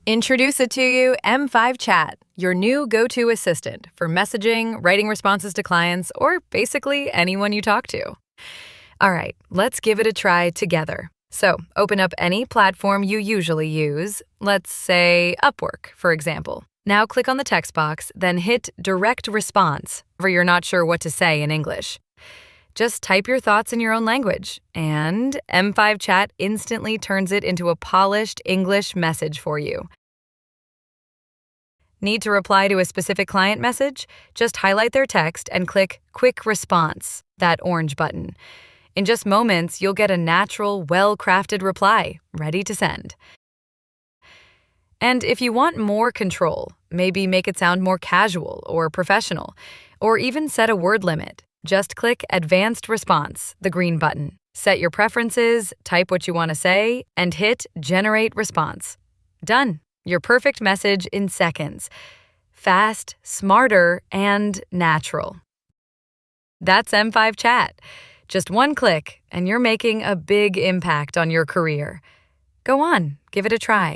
Introduce it to you M5 Chat, your new go-to assistant for messaging, writing responses to clients, or basically anyone you talk to. All right, let's give it a try together. So open up any platform you usually use, let's say Upwork, for example. Now click on the text box, then hit Direct Response, if you're not sure what to say in English. Just type your thoughts in your own language, and M5 Chat instantly turns it into a polished English message for you. Need to reply to a specific client message? Just highlight their text and click Quick Response, that orange button. In just moments, you'll get a natural, well-crafted reply, ready to send. And if you want more control, maybe make it sound more casual or professional, or even set a word limit, just click Advanced Response, the green button. Set your preferences, type what you want to say, and hit Generate Response. Done. Your perfect message in seconds. Fast, smarter, and natural. That's M5 Chat. Just one click, and you're making a big impact on your career. Go on, give it a try.